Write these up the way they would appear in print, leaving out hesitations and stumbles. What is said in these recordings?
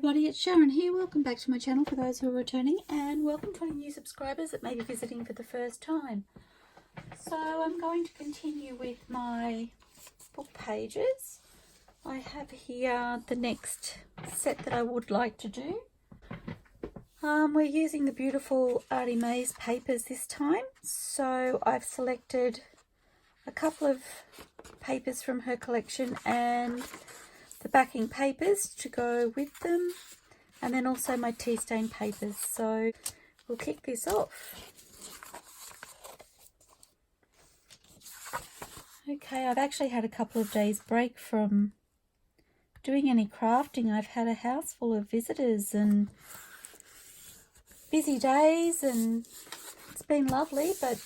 everybody, it's Sharon here. Welcome back to my channel for those who are returning, and welcome to any new subscribers that may be visiting for the first time. So I'm going to continue with my book pages. I have here the next set that I would like to do. We're using the beautiful ARTYmaze papers this time, so I've selected a couple of papers from her collection and the backing papers to go with them, and then also my tea stain papers. So we'll kick this off. Okay, I've actually had a couple of days break from doing any crafting. I've had a house full of visitors and busy days, and it's been lovely, but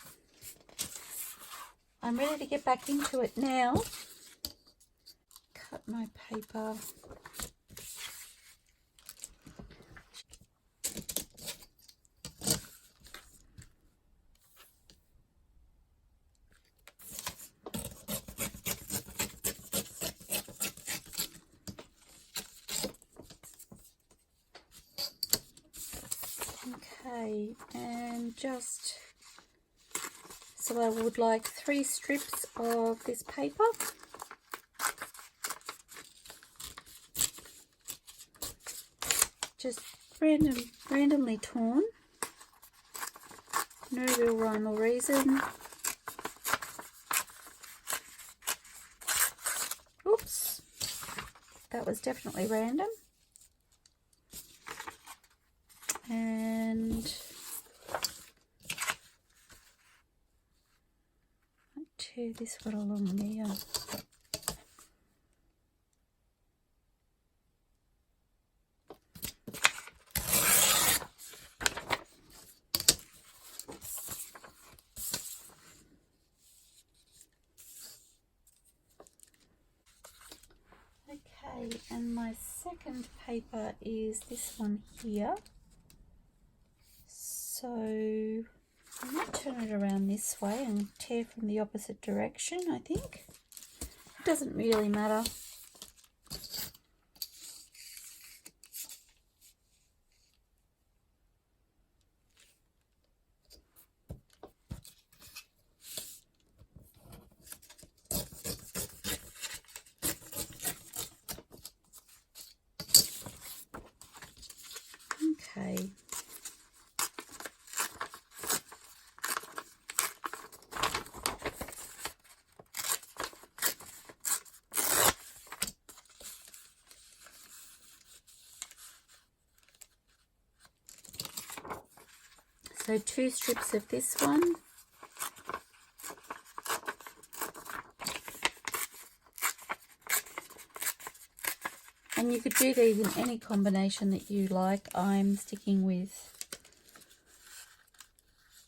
I'm ready to get back into it now. Cut my paper. Okay, and just so I would like 3 strips of this paper. Just randomly torn, no real rhyme or reason. Oops, that was definitely random. And I'll tear this one along there. Okay, and my second paper is this one here. So I'm going to turn it around this way and tear from the opposite direction, I think. It doesn't really matter. Okay. So 2 strips of this one. And you could do these in any combination that you like. I'm sticking with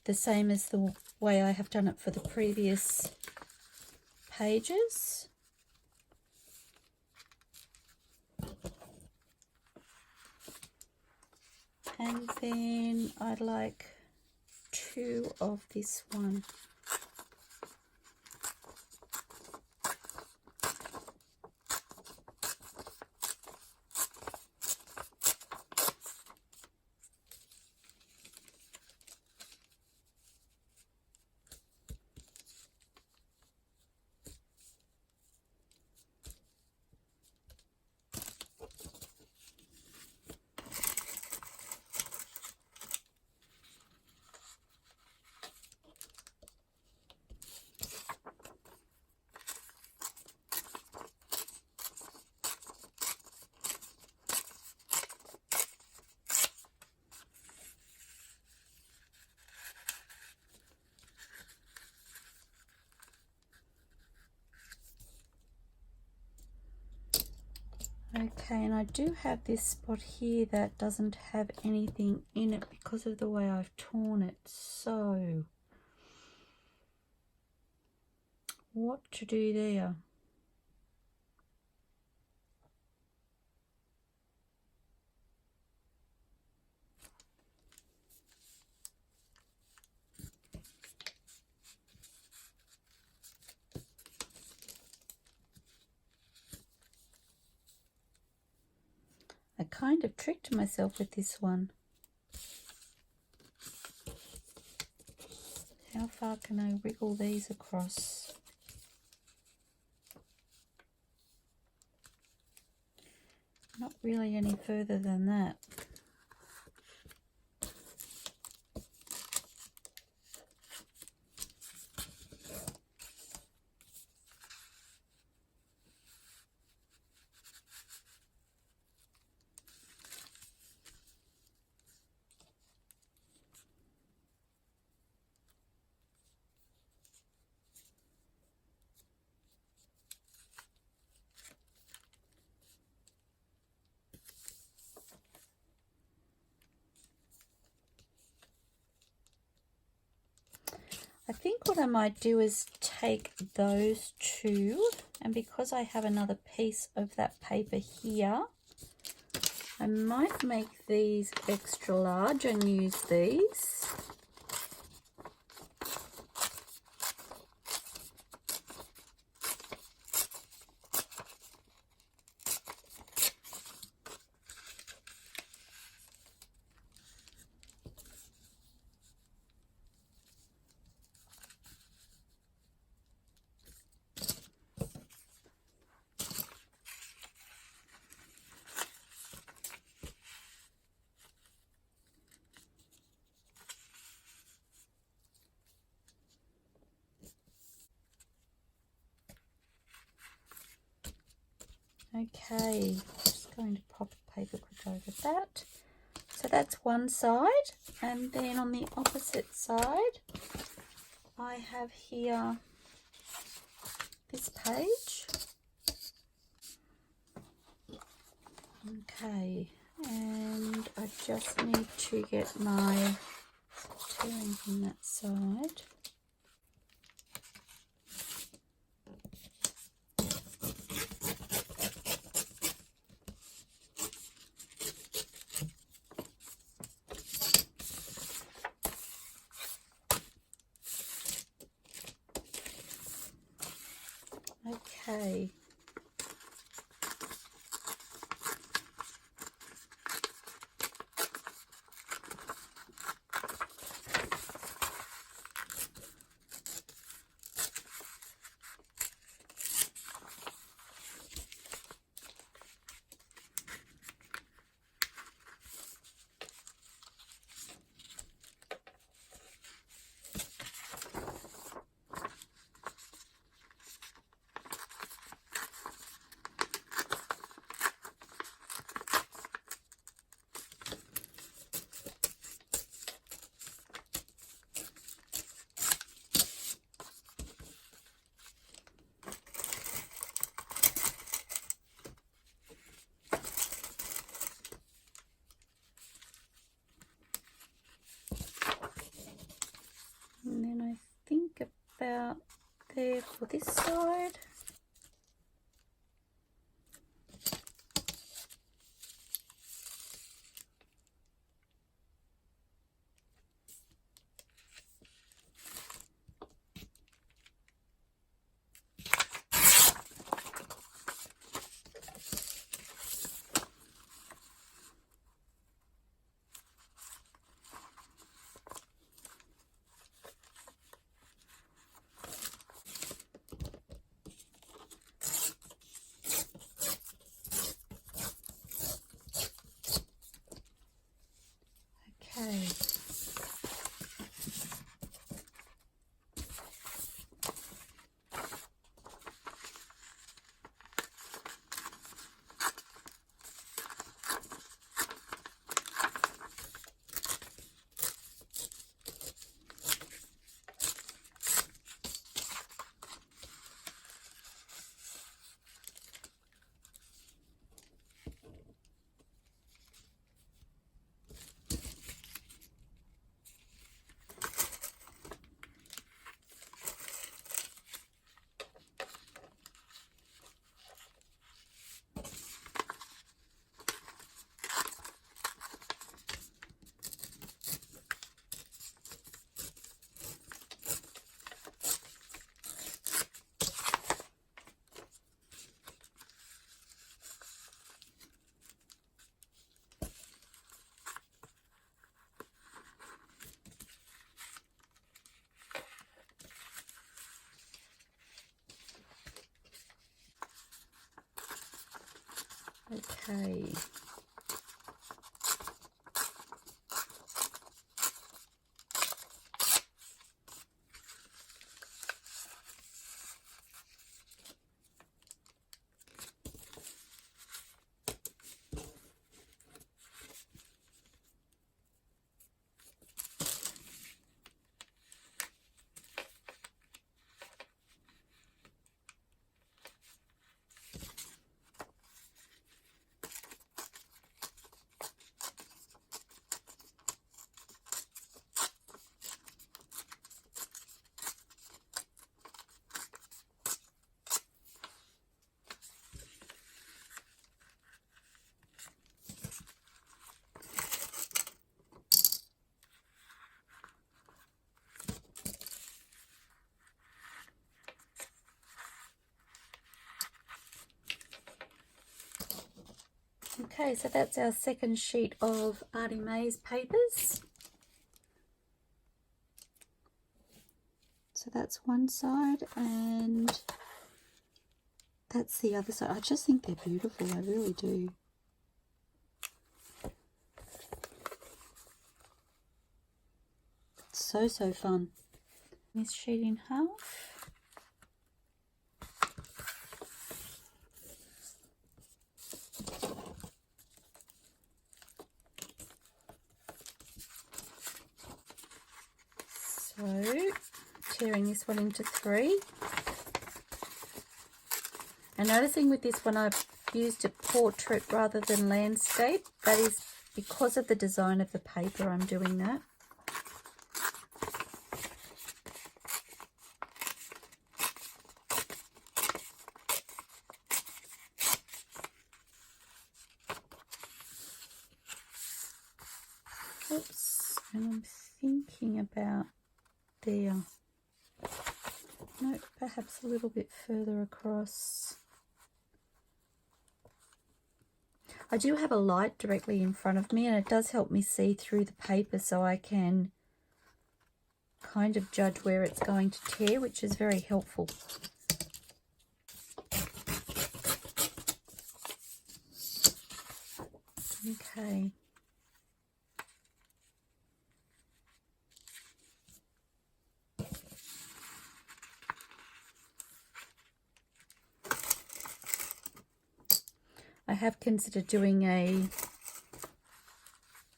the same as the way I have done it for the previous pages. And then I'd like 2 of this one. Okay, and I do have this spot here that doesn't have anything in it because of the way I've torn it. So, what to do there? kind of tricked myself with this one. How far can I wriggle these across? Not really any further than that. I think what I might do is take those two, and because I have another piece of that paper here, I might make these extra large and use these. Okay, just going to pop a paper clip over that. So that's one side, and then on the opposite side I have here this page. Okay, and I just need to get my tearing from that side. Okay. And then I think about there for this side. Okay. Okay, so that's our second sheet of ARTYmaze papers. So that's one side and that's the other side. I just think they're beautiful, I really do. So fun. This sheet in half. So, tearing this one into 3. And noticing with this one I've used a portrait rather than landscape. That is because of the design of the paper I'm doing that. Oops, and I'm thinking about there. No, perhaps a little bit further across. I do have a light directly in front of me and it does help me see through the paper so I can kind of judge where it's going to tear, which is very helpful. Okay. I have considered doing a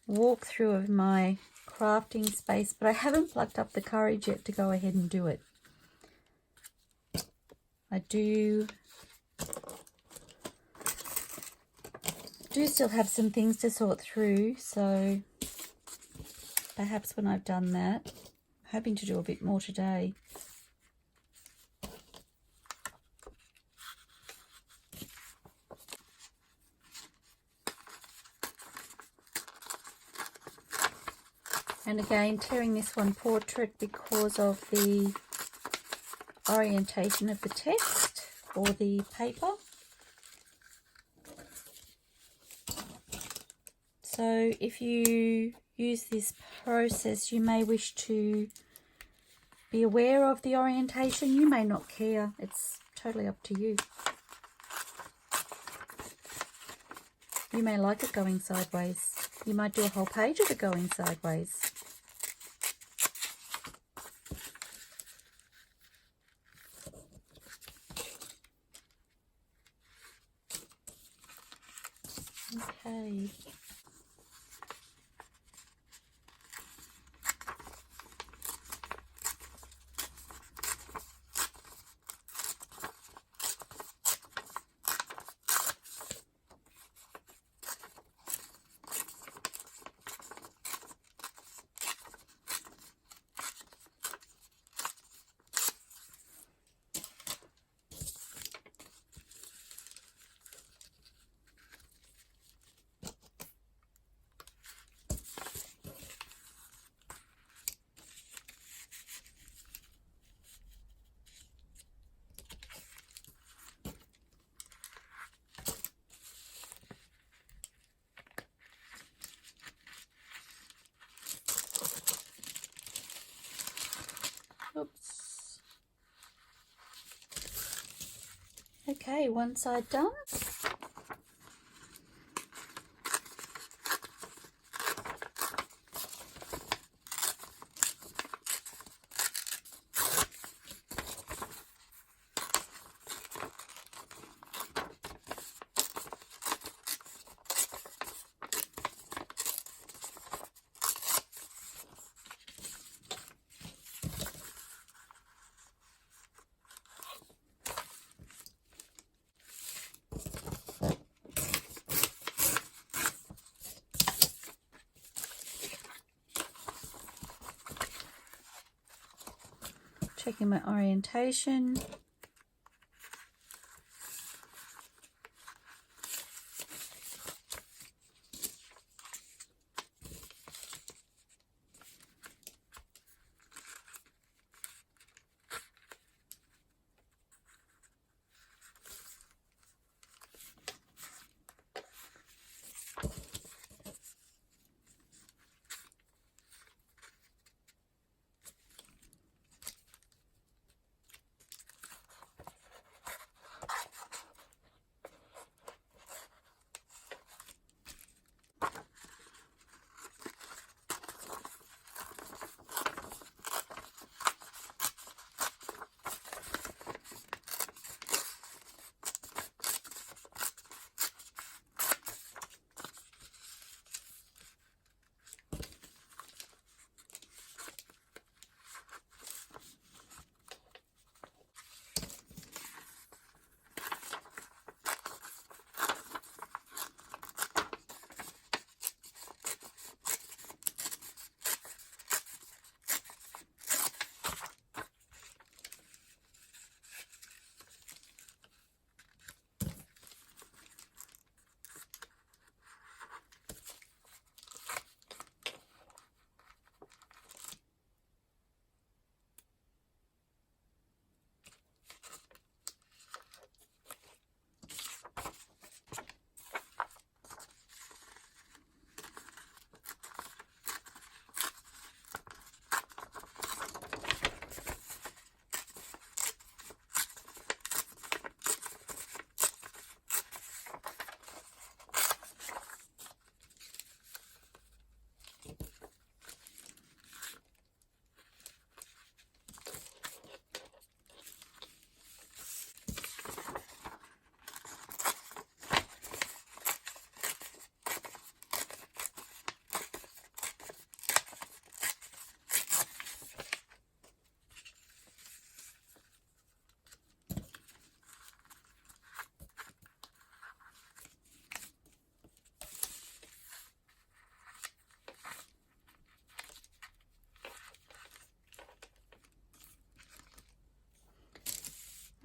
walkthrough of my crafting space, but I haven't plucked up the courage yet to go ahead and do it. I do still have some things to sort through, so perhaps when I've done that, I'm hoping to do a bit more today. And again, tearing this one portrait because of the orientation of the text or the paper. So if you use this process, you may wish to be aware of the orientation. You may not care. It's totally up to you. You may like it going sideways. You might do a whole page of it going sideways. Okay. Oops. Okay, one side done. checking my orientation.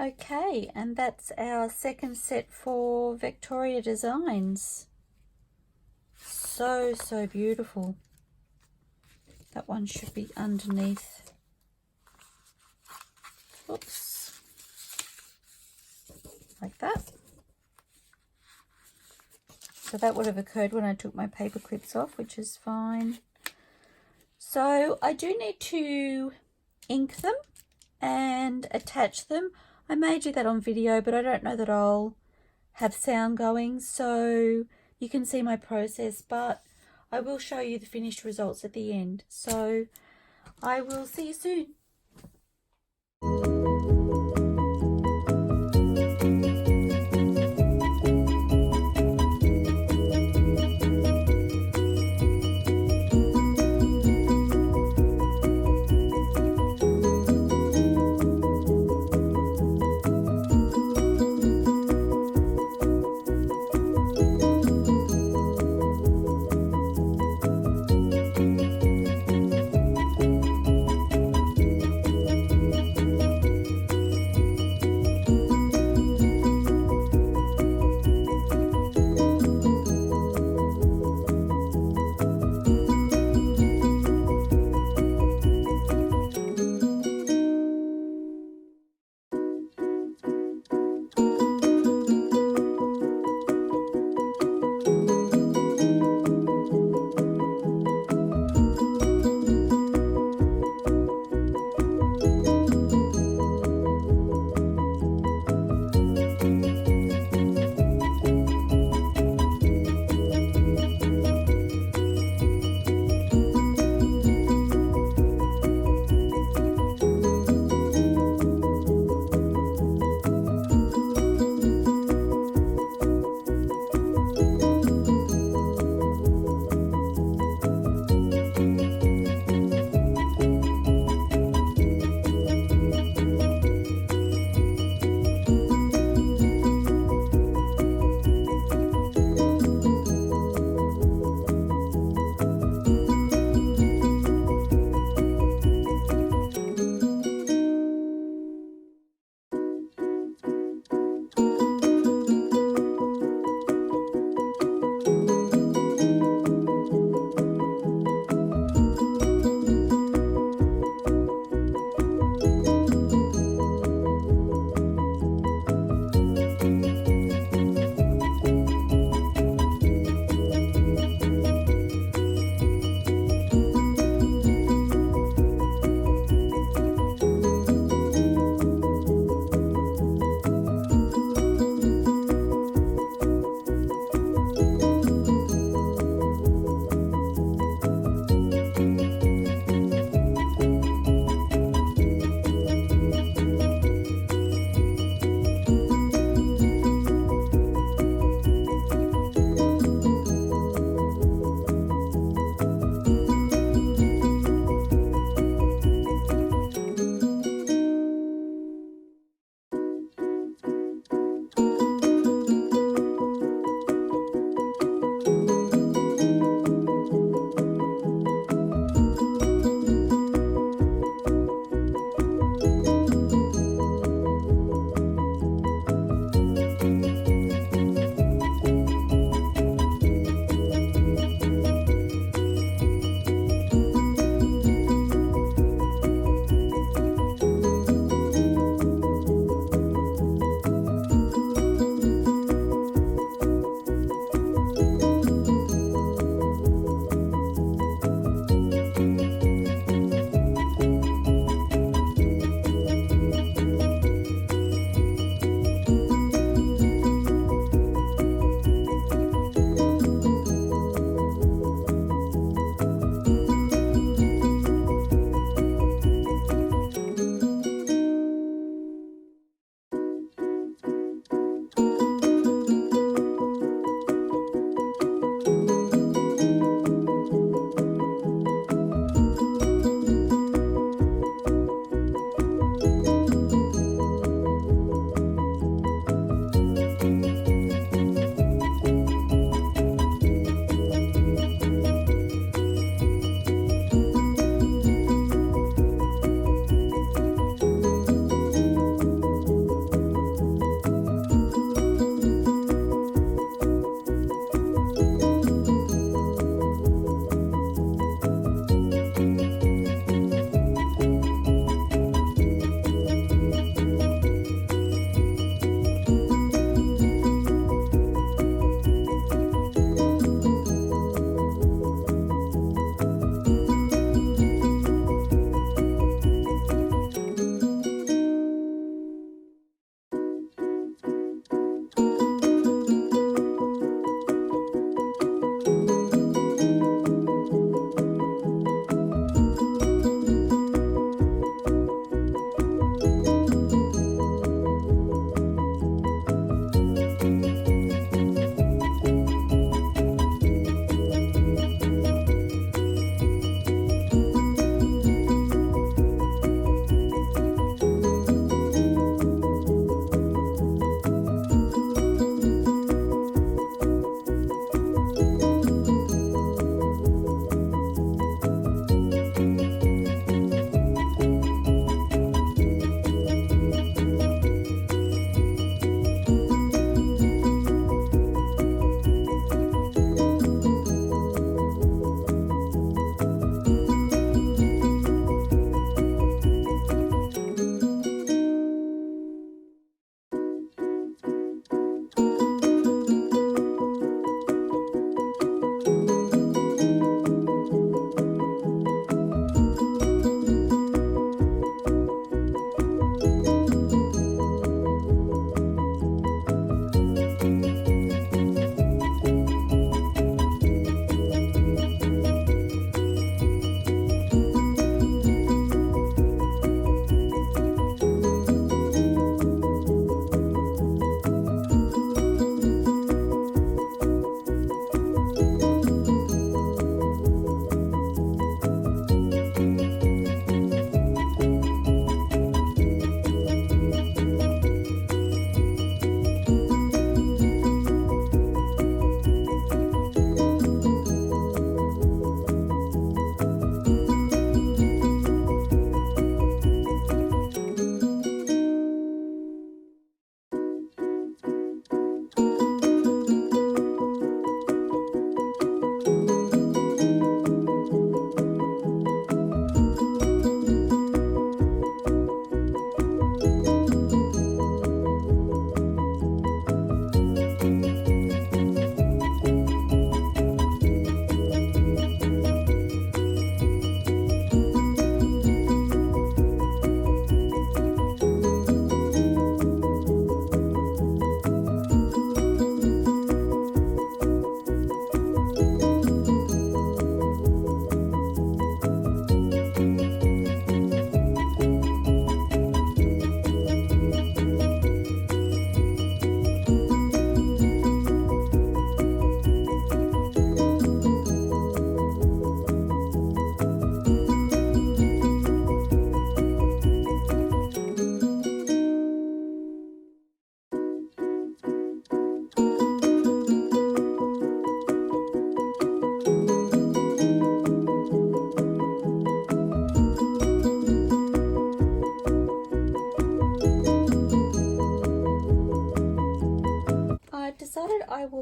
Okay, and that's our second set for VectoriaDesigns. So, so beautiful. That one should be underneath. Oops. Like that. So that would have occurred when I took my paper clips off, which is fine. So I do need to ink them and attach them. I may do that on video, but I don't know that I'll have sound going, so you can see my process, but I will show you the finished results at the end. So I will see you soon.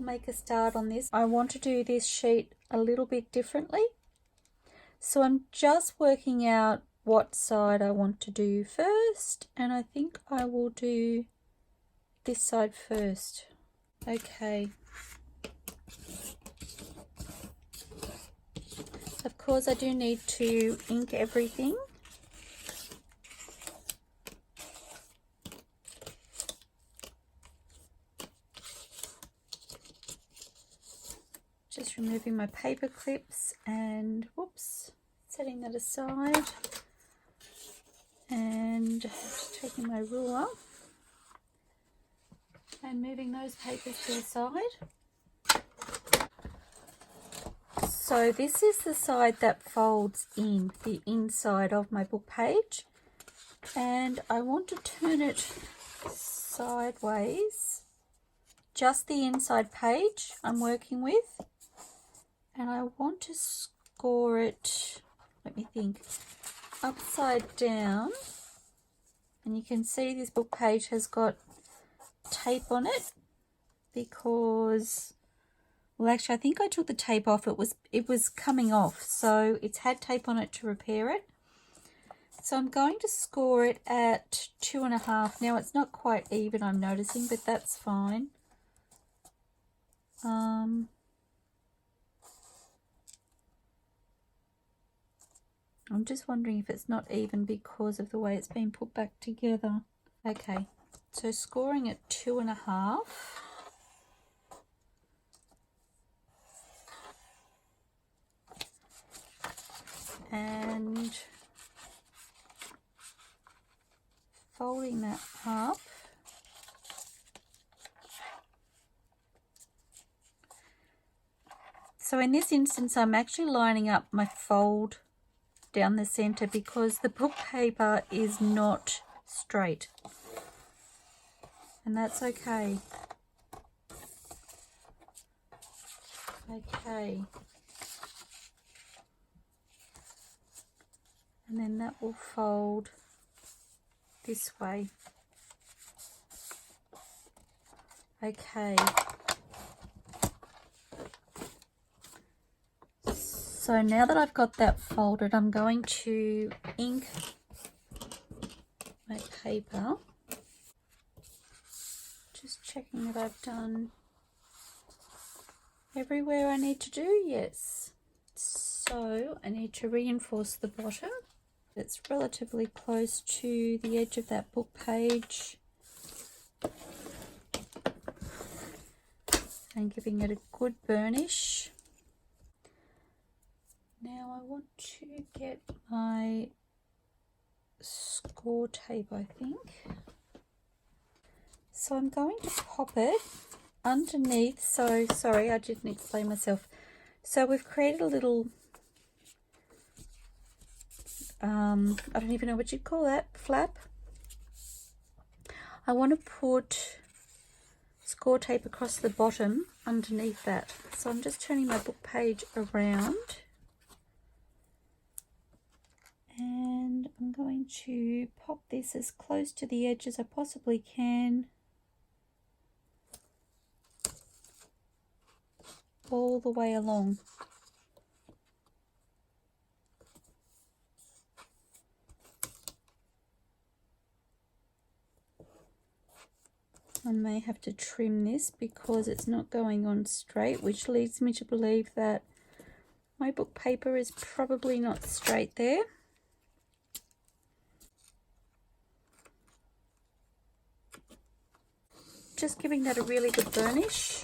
make a start on this. I want to do this sheet a little bit differently. So I'm just working out what side I want to do first, and I think I will do this side first. Okay. Of course I do need to ink everything. Just removing my paper clips and whoops, setting that aside, and just taking my ruler and moving those papers to the side. So this is the side that folds in, the inside of my book page, and I want to turn it sideways, just the inside page I'm working with, and I want to score it, let me think, upside down. And you can see this book page has got tape on it because, well, actually I think I took the tape off. It was coming off, so it's had tape on it to repair it. So I'm going to score it at 2.5. Now it's not quite even, I'm noticing, but that's fine. I'm just wondering if it's not even because of the way it's been put back together. Okay, so scoring at 2.5. And folding that up. So in this instance, I'm actually lining up my fold down the center because the book paper is not straight, and that's okay. Okay, and then that will fold this way. Okay, so now that I've got that folded, I'm going to ink my paper. Just checking that I've done everywhere I need to do. Yes. So I need to reinforce the bottom. It's relatively close to the edge of that book page. And giving it a good burnish. Now I want to get my score tape, I think. So I'm going to pop it underneath. So sorry, I didn't explain myself. So we've created a little, I don't even know what you'd call that, flap. I want to put score tape across the bottom underneath that. So I'm just turning my book page around. And I'm going to pop this as close to the edge as I possibly can, all the way along. I may have to trim this because it's not going on straight, which leads me to believe that my book paper is probably not straight there. Just giving that a really good burnish.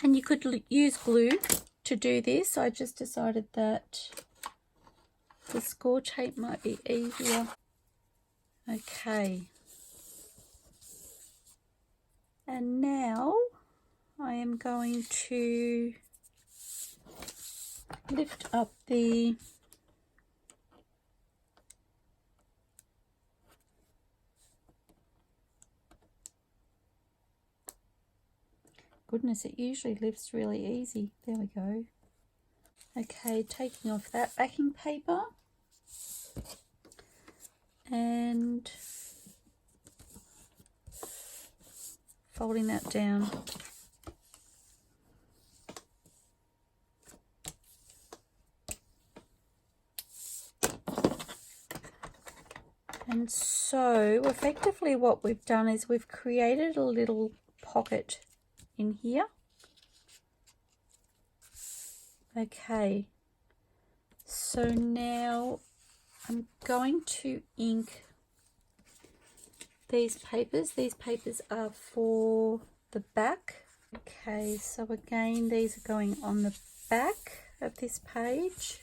And you could use glue to do this. I just decided that the score tape might be easier. Okay. And now I am going to lift up the goodness, it usually lifts really easy. There we go. Okay, taking off that backing paper and folding that down. And so effectively what we've done is we've created a little pocket in here. Okay, so now I'm going to ink these papers. These papers are for the back. Okay, so again, these are going on the back of this page.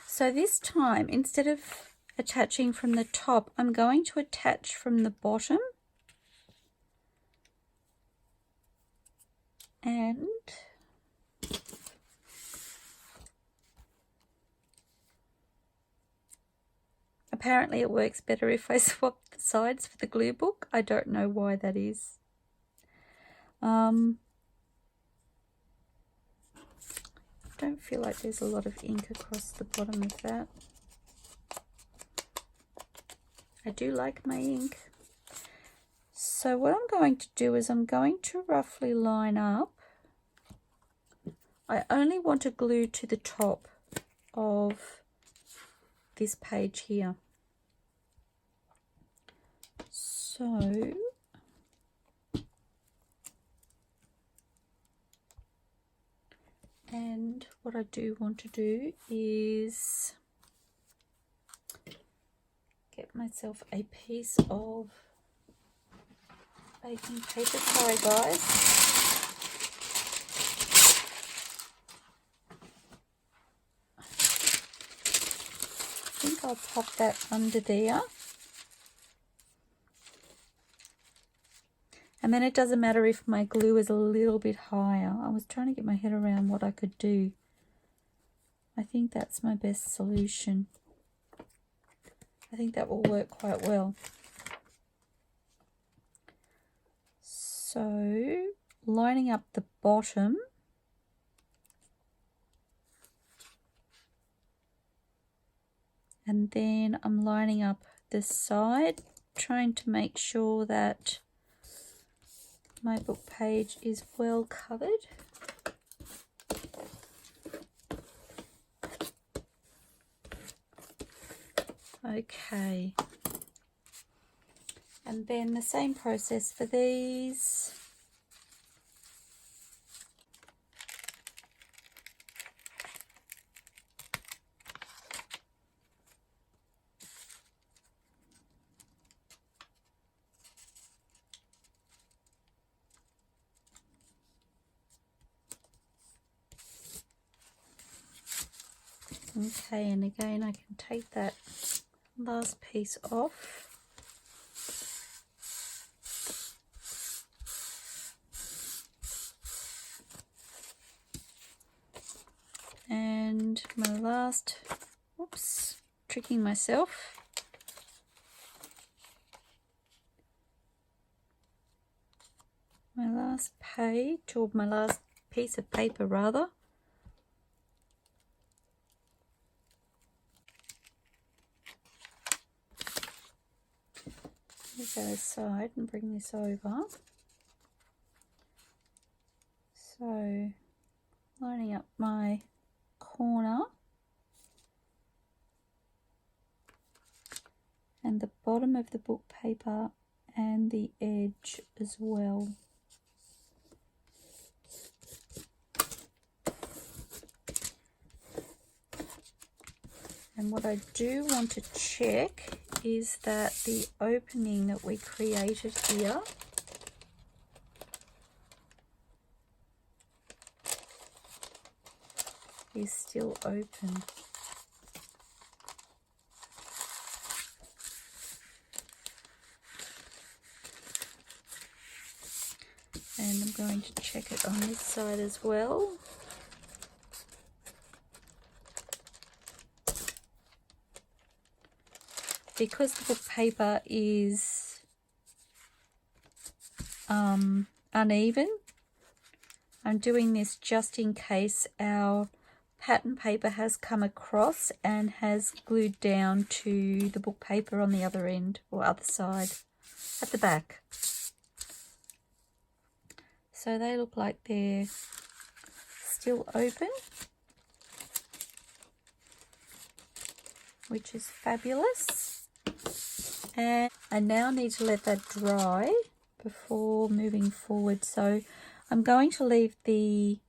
So this time, instead of attaching from the top, I'm going to attach from the bottom. And apparently it works better if I swap the sides for the glue book. I don't know why that is. Don't feel like there's a lot of ink across the bottom of that. I do like my ink. So what I'm going to do is I'm going to roughly line up. I only want to glue to the top of this page here. So and what I do want to do is get myself a piece of baking paper. Sorry guys. I think I'll pop that under there. And then it doesn't matter if my glue is a little bit higher. I was trying to get my head around what I could do. I think that's my best solution. I think that will work quite well. So, lining up the bottom. And then I'm lining up the side, trying to make sure that my book page is well covered. Okay. And then the same process for these. Okay, and again I can take that last piece off. And my last, oops, tricking myself. My last page, or my last piece of paper rather. Go aside and bring this over. So lining up my corner and the bottom of the book paper and the edge as well. And what I do want to check is that the opening that we created here is still open. And I'm going to check it on this side as well. Because the book paper is uneven, I'm doing this just in case our pattern paper has come across and has glued down to the book paper on the other end or other side at the back. So they look like they're still open, which is fabulous. And I now need to let that dry before moving forward. So I'm going to leave the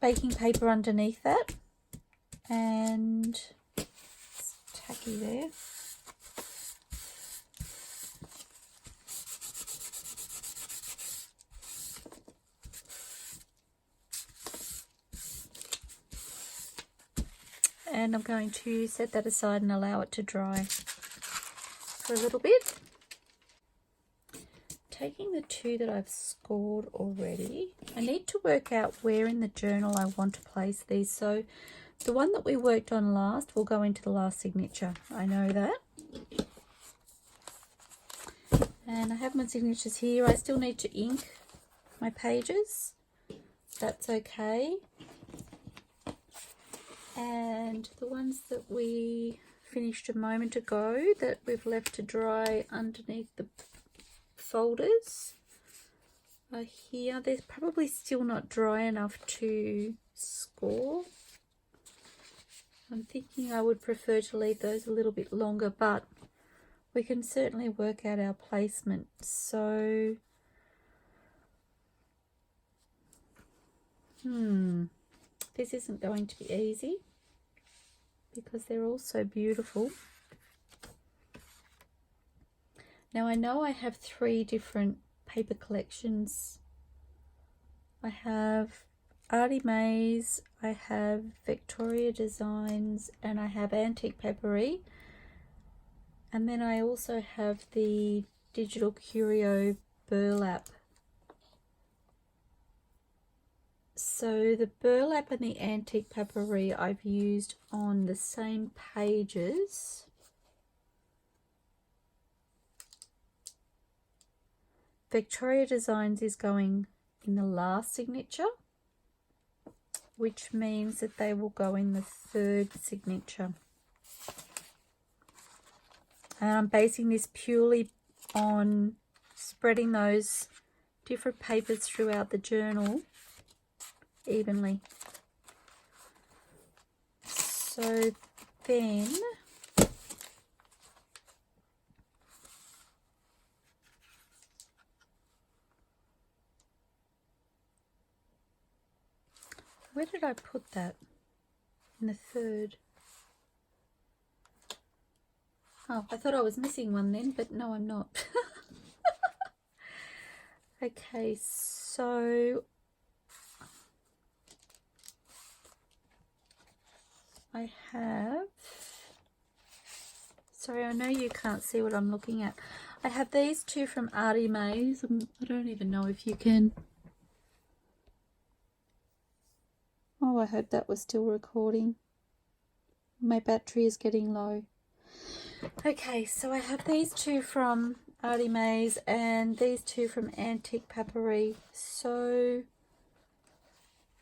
baking paper underneath that, and it's tacky there. And I'm going to set that aside and allow it to dry for a little bit. Taking the two that I've scored already, I need to work out where in the journal I want to place these. So the one that we worked on last will go into the last signature. I know that. And I have my signatures here. I still need to ink my pages. That's okay. And the ones that we finished a moment ago that we've left to dry underneath the folders are here. They're probably still not dry enough to score. I'm thinking I would prefer to leave those a little bit longer, but we can certainly work out our placement. So this isn't going to be easy because they're all so beautiful. Now I know I have 3 different paper collections. I have ARTYmaze, I have VectoriaDesigns, and I have AntiquePaperie. And then I also have the Digital Curio burlap. So the burlap and the AntiquePaperie I've used on the same pages. VectoriaDesigns is going in the last signature, which means that they will go in the 3rd signature. And I'm basing this purely on spreading those different papers throughout the journal evenly. So then where did I put that? In the 3rd. Oh, I thought I was missing one then, but no, I'm not. Okay, so I have, sorry, I know you can't see what I'm looking at. I have these 2 from ARTYmaze. I don't even know if you can. Oh, I hope that was still recording. My battery is getting low. Okay, so I have these 2 from ARTYmaze and these 2 from AntiquePaperie. So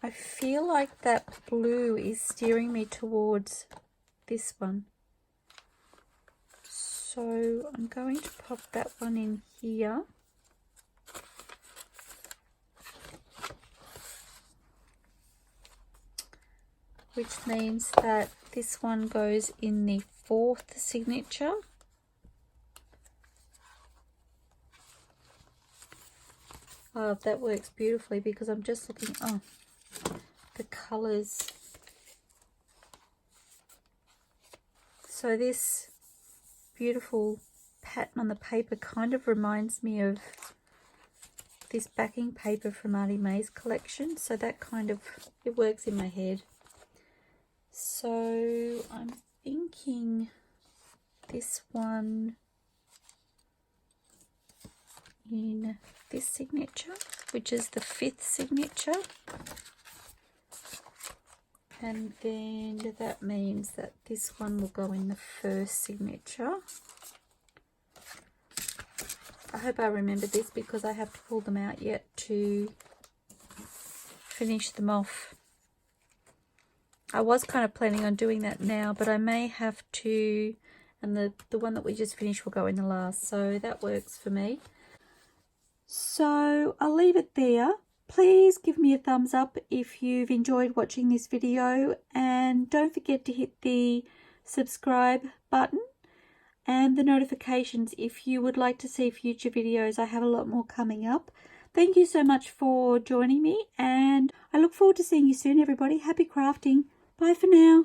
I feel like that blue is steering me towards this one. So I'm going to pop that one in here. Which means that this one goes in the 4th signature. Oh, that works beautifully because I'm just looking, oh, the colours. So this beautiful pattern on the paper kind of reminds me of this backing paper from ARTYmaze collection, so that kind of, it works in my head. So I'm thinking this one in this signature, which is the 5th signature, and then that means that this one will go in the 1st signature. I hope I remember this because I have to pull them out yet to finish them off. I was kind of planning on doing that now, but I may have to, and the one that we just finished will go in the last, so that works for me. So I'll leave it there. Please give me a thumbs up if you've enjoyed watching this video, and don't forget to hit the subscribe button and the notifications if you would like to see future videos. I have a lot more coming up. Thank you so much for joining me, and I look forward to seeing you soon, everybody. Happy crafting. Bye for now.